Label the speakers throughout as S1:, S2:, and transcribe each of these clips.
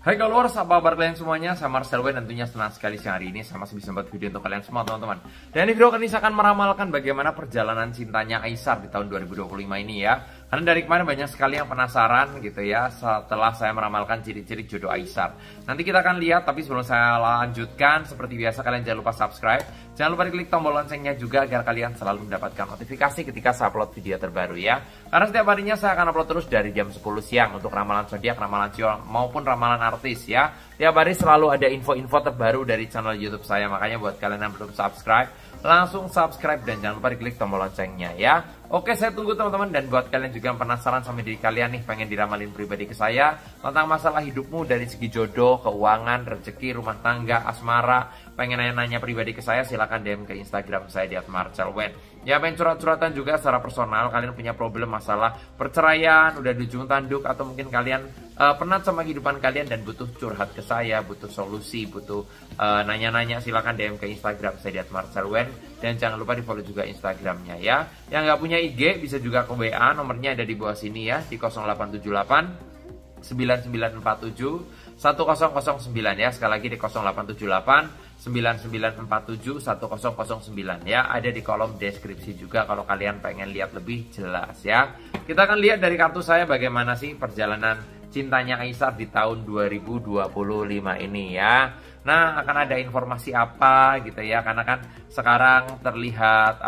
S1: Hai followers, apa kabar kalian semuanya? Saya Marcel Wen, tentunya senang sekali siang hari ini saya masih bisa membuat video untuk kalian semua teman-teman. Dan di video kali ini saya akan meramalkan bagaimana perjalanan cintanya Aisar di tahun 2025 ini ya. Karena dari kemarin banyak sekali yang penasaran gitu ya setelah saya meramalkan ciri-ciri jodoh Aisar. Nanti kita akan lihat, tapi sebelum saya lanjutkan seperti biasa kalian jangan lupa subscribe. Jangan lupa diklik tombol loncengnya juga agar kalian selalu mendapatkan notifikasi ketika saya upload video terbaru ya. Karena setiap harinya saya akan upload terus dari jam 10 siang untuk ramalan zodiak, ramalan sio maupun ramalan artis ya. Tiap hari selalu ada info-info terbaru dari channel YouTube saya. Makanya buat kalian yang belum subscribe, langsung subscribe dan jangan lupa diklik tombol loncengnya ya. Oke, saya tunggu teman-teman. Dan buat kalian juga yang penasaran sama diri kalian nih, pengen diramalin pribadi ke saya tentang masalah hidupmu dari segi jodoh, keuangan, rezeki, rumah tangga, asmara, pengen nanya-nanya pribadi ke saya, silahkan DM ke Instagram saya di @marcelwen. Ya, pengen curhat-curhatan juga secara personal, kalian punya problem masalah perceraian, udah di ujung tanduk, atau mungkin kalian penat sama kehidupan kalian dan butuh curhat ke saya, butuh solusi, butuh nanya-nanya, silahkan DM ke Instagram saya di @marcelwen. Dan jangan lupa di follow juga Instagramnya ya. Yang nggak punya IG bisa juga ke WA, nomornya ada di bawah sini ya, di 0878 9947 1009 ya. Sekali lagi di 0878 9947 1009 ya. Ada di kolom deskripsi juga kalau kalian pengen lihat lebih jelas ya. Kita akan lihat dari kartu saya bagaimana sih perjalanan cintanya Aisar di tahun 2025 ini ya. Nah, akan ada informasi apa gitu ya, karena kan sekarang terlihat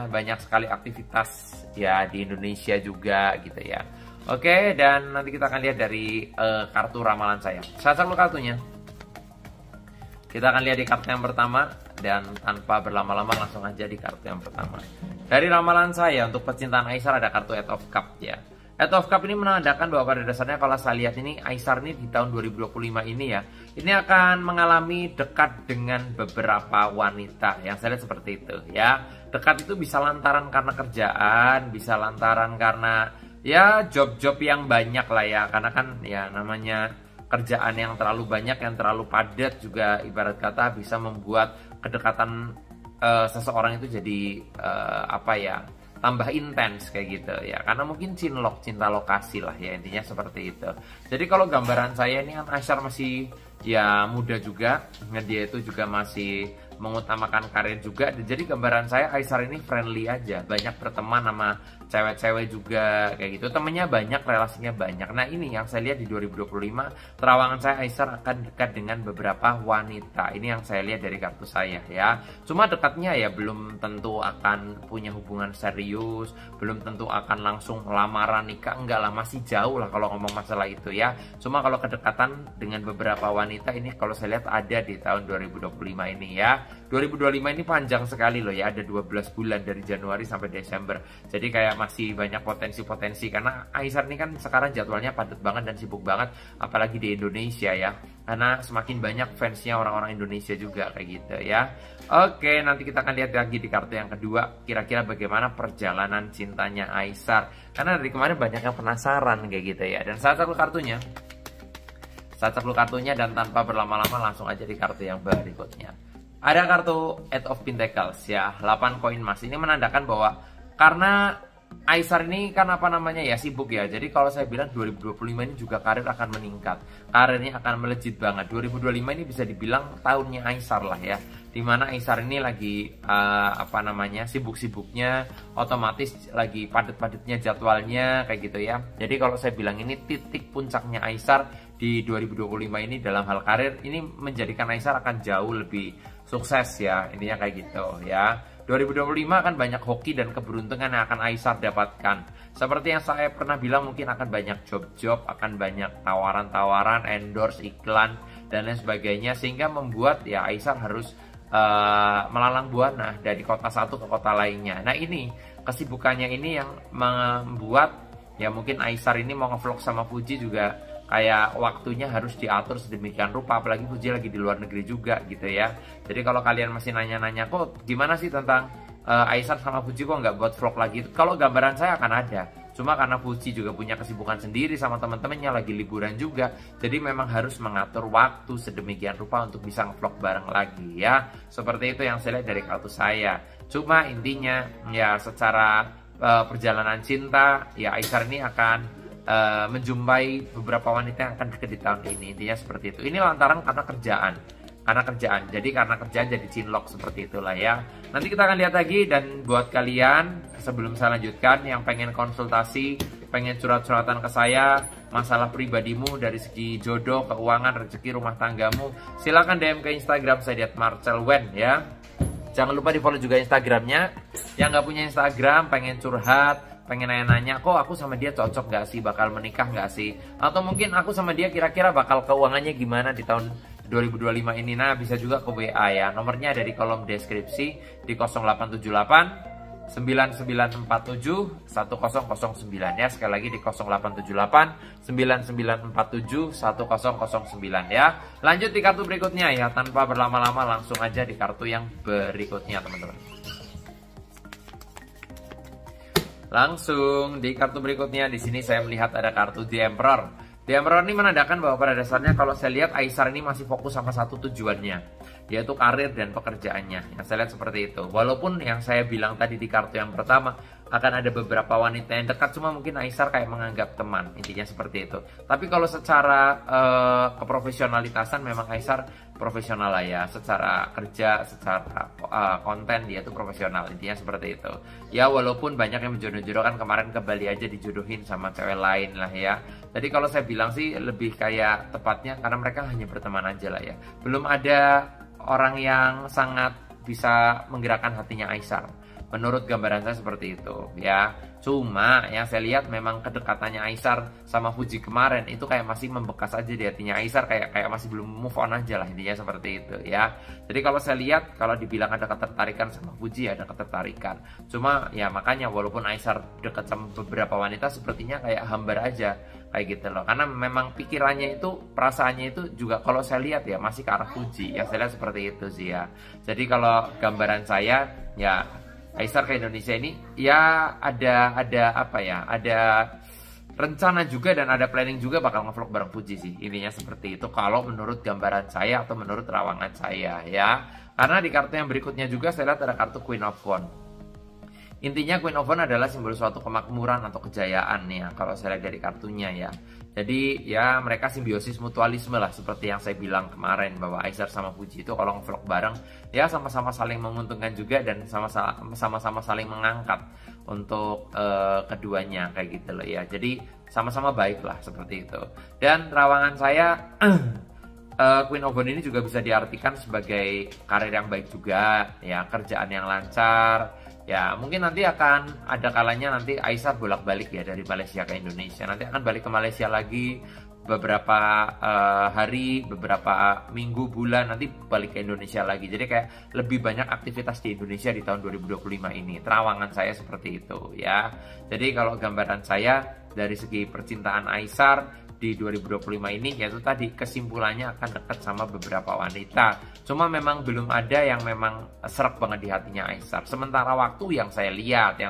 S1: banyak sekali aktivitas ya di Indonesia juga gitu ya. Oke, dan nanti kita akan lihat dari kartu ramalan saya. Saya cek kartunya. Kita akan lihat di kartu yang pertama, dan tanpa berlama-lama langsung aja di kartu yang pertama. Dari ramalan saya untuk percintaan Aisar ada kartu Eight of Cup ya. Eight of Cup ini menandakan bahwa pada dasarnya kalau saya lihat ini Aisar ini di tahun 2025 ini ya, ini akan mengalami dekat dengan beberapa wanita, yang saya lihat seperti itu ya. Dekat itu bisa lantaran karena kerjaan, bisa lantaran karena ya job-job yang banyak lah ya, karena kan ya namanya kerjaan yang terlalu banyak, yang terlalu padat juga ibarat kata bisa membuat kedekatan seseorang itu jadi tambah intens kayak gitu ya, karena mungkin cinta lokasi lah ya, intinya seperti itu. Jadi kalau gambaran saya ini kan Aisar masih ya muda juga, dia itu juga masih mengutamakan karir juga. Jadi gambaran saya Aisar ini friendly aja, banyak berteman sama cewek-cewek juga kayak gitu, temennya banyak, relasinya banyak. Nah ini yang saya lihat di 2025 terawangan saya Aisar akan dekat dengan beberapa wanita. Ini yang saya lihat dari kartu saya ya. Cuma dekatnya ya belum tentu akan punya hubungan serius, belum tentu akan langsung lamaran nikah, enggak lah, masih jauh lah kalau ngomong masalah itu ya. Cuma kalau kedekatan dengan beberapa wanita ini kalau saya lihat ada di tahun 2025 ini ya. 2025 ini panjang sekali loh ya, ada 12 bulan dari Januari sampai Desember. Jadi kayak masih banyak potensi-potensi, karena Aisar ini kan sekarang jadwalnya padat banget dan sibuk banget, apalagi di Indonesia ya, karena semakin banyak fansnya orang-orang Indonesia juga kayak gitu ya. Oke, nanti kita akan lihat lagi di kartu yang kedua, kira-kira bagaimana perjalanan cintanya Aisar, karena dari kemarin banyak yang penasaran kayak gitu ya. Dan saya cek kartunya, dan tanpa berlama-lama langsung aja di kartu yang berikutnya. Ada kartu Eight of Pentacles ya, 8 koin emas. Ini menandakan bahwa karena Aisar ini kan sibuk ya. Jadi kalau saya bilang 2025 ini juga karir akan meningkat, karirnya akan melejit banget. 2025 ini bisa dibilang tahunnya Aisar lah ya, dimana Aisar ini lagi sibuk-sibuknya, otomatis lagi padat-padatnya jadwalnya kayak gitu ya. Jadi kalau saya bilang ini titik puncaknya Aisar di 2025 ini dalam hal karir, ini menjadikan Aisar akan jauh lebih sukses ya, intinya kayak gitu ya. 2025 akan banyak hoki dan keberuntungan yang akan Aisar dapatkan. Seperti yang saya pernah bilang, mungkin akan banyak job-job, akan banyak tawaran-tawaran, endorse, iklan, dan lain sebagainya, sehingga membuat ya Aisar harus melalang buana dari kota satu ke kota lainnya. Nah ini kesibukannya ini yang membuat ya mungkin Aisar ini mau ngevlog sama Fuji juga kayak waktunya harus diatur sedemikian rupa, apalagi Fuji lagi di luar negeri juga gitu ya. Jadi kalau kalian masih nanya-nanya kok gimana sih tentang Aisar sama Fuji kok nggak buat vlog lagi, kalau gambaran saya akan ada, cuma karena Fuji juga punya kesibukan sendiri sama teman-temannya, lagi liburan juga, jadi memang harus mengatur waktu sedemikian rupa untuk bisa ngevlog bareng lagi ya. Seperti itu yang saya lihat dari kartu saya. Cuma intinya ya secara perjalanan cinta ya Aisar ini akan menjumpai beberapa wanita yang akan deket di tahun ini. Intinya seperti itu. Ini lantaran karena kerjaan. Jadi karena kerjaan jadi cinlok seperti itulah ya. Nanti kita akan lihat lagi, dan buat kalian sebelum saya lanjutkan yang pengen konsultasi, pengen curhat-curhatan ke saya masalah pribadimu dari segi jodoh, keuangan, rezeki, rumah tanggamu, silahkan DM ke Instagram saya di @marcelwen ya. Jangan lupa di follow juga Instagramnya. Yang nggak punya Instagram, pengen curhat, pengen nanya-nanya, kok aku sama dia cocok gak sih, bakal menikah gak sih, atau mungkin aku sama dia kira-kira bakal keuangannya gimana di tahun 2025 ini. Nah, bisa juga ke WA ya. Nomornya ada di kolom deskripsi di 0878 9947 1009 ya. Sekali lagi di 0878 9947 1009 ya. Lanjut di kartu berikutnya ya. Tanpa berlama-lama langsung aja di kartu yang berikutnya teman-teman. Langsung di kartu berikutnya, di sini saya melihat ada kartu The Emperor. The Emperor ini menandakan bahwa pada dasarnya kalau saya lihat Aisar ini masih fokus sama satu tujuannya, yaitu karir dan pekerjaannya. Yang saya lihat seperti itu. Walaupun yang saya bilang tadi di kartu yang pertama akan ada beberapa wanita yang dekat, cuma mungkin Aisar kayak menganggap teman, intinya seperti itu. Tapi kalau secara keprofesionalitasan memang Aisar profesional lah ya, secara kerja, secara konten dia tuh profesional, intinya seperti itu. Ya walaupun banyak yang menjodoh-jodohkan, kemarin ke Bali aja dijodohin sama cewek lain lah ya. Jadi kalau saya bilang sih lebih kayak tepatnya karena mereka hanya berteman aja lah ya. Belum ada orang yang sangat bisa menggerakkan hatinya Aisar. Menurut gambaran saya seperti itu ya. Cuma yang saya lihat memang kedekatannya Aisar sama Fuji kemarin itu kayak masih membekas aja di hatinya Aisar, kayak masih belum move on aja lah, intinya seperti itu ya. Jadi kalau saya lihat, kalau dibilang ada ketertarikan sama Fuji, ada ketertarikan. Cuma ya makanya walaupun Aisar dekat sama beberapa wanita, sepertinya kayak hambar aja kayak gitu loh. Karena memang pikirannya itu, perasaannya itu juga kalau saya lihat ya masih ke arah Fuji. Yang saya lihat seperti itu sih ya. Jadi kalau gambaran saya ya, Aisar ke Indonesia ini ya ada apa ya, ada rencana juga dan ada planning juga bakal ngevlog bareng Fuji sih. Intinya seperti itu kalau menurut gambaran saya atau menurut rawangan saya ya. Karena di kartu yang berikutnya juga saya lihat ada kartu Queen of Wands. Intinya Queen of Wands adalah simbol suatu kemakmuran atau kejayaan ya, kalau saya lihat dari kartunya ya. Jadi ya mereka simbiosis mutualisme lah, seperti yang saya bilang kemarin bahwa Aisar sama Fuji itu kalau nge-vlog bareng ya sama-sama saling menguntungkan juga dan sama-sama saling mengangkat untuk keduanya kayak gitu loh ya. Jadi sama-sama baik lah seperti itu. Dan rawangan saya Queen of Wands ini juga bisa diartikan sebagai karir yang baik juga ya, kerjaan yang lancar. Ya mungkin nanti akan ada kalanya nanti Aisar bolak-balik ya dari Malaysia ke Indonesia. Nanti akan balik ke Malaysia lagi beberapa hari, beberapa minggu, bulan, nanti balik ke Indonesia lagi. Jadi kayak lebih banyak aktivitas di Indonesia di tahun 2025 ini. Terawangan saya seperti itu ya. Jadi kalau gambaran saya dari segi percintaan Aisar di 2025 ini yaitu tadi kesimpulannya akan dekat sama beberapa wanita. Cuma memang belum ada yang memang serak banget di hatinya Aisar. Sementara waktu yang saya lihat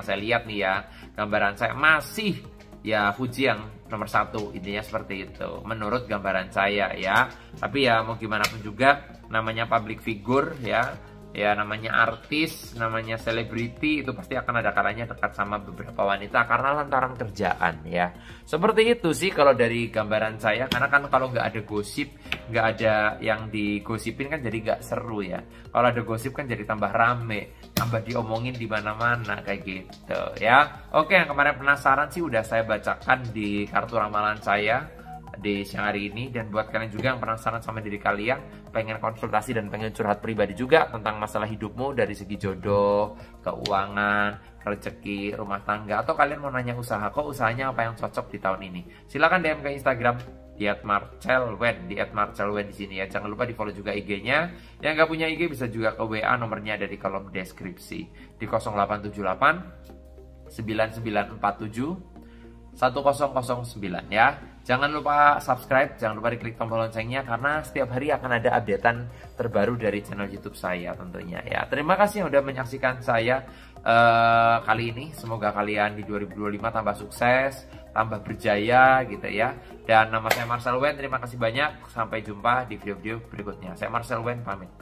S1: nih ya, gambaran saya masih ya Fuji yang nomor satu, intinya seperti itu menurut gambaran saya ya. Tapi ya mau gimana pun juga namanya public figure ya namanya artis, namanya selebriti, itu pasti akan ada kalanya dekat sama beberapa wanita karena lantaran kerjaan ya. Seperti itu sih kalau dari gambaran saya, karena kan kalau nggak ada gosip, nggak ada yang digosipin kan jadi nggak seru ya. Kalau ada gosip kan jadi tambah rame, tambah diomongin di mana-mana kayak gitu ya. Oke, yang kemarin penasaran sih udah saya bacakan di kartu ramalan saya di siang hari ini. Dan buat kalian juga yang penasaran sama diri kalian, pengen konsultasi dan pengen curhat pribadi juga tentang masalah hidupmu dari segi jodoh, keuangan, rezeki, rumah tangga, atau kalian mau nanya usaha, kok usahanya apa yang cocok di tahun ini, silakan DM ke Instagram di @marcelwen, di @marcelwen di sini ya. Jangan lupa di follow juga IG-nya. Yang nggak punya IG bisa juga ke WA, nomornya ada di kolom deskripsi di 0878 9947 1009 ya. Jangan lupa subscribe, jangan lupa diklik tombol loncengnya karena setiap hari akan ada updatean terbaru dari channel YouTube saya tentunya ya. Terima kasih yang udah menyaksikan saya kali ini. Semoga kalian di 2025 tambah sukses, tambah berjaya gitu ya. Dan nama saya Marcelwen, terima kasih banyak. Sampai jumpa di video-video berikutnya. Saya Marcelwen, pamit.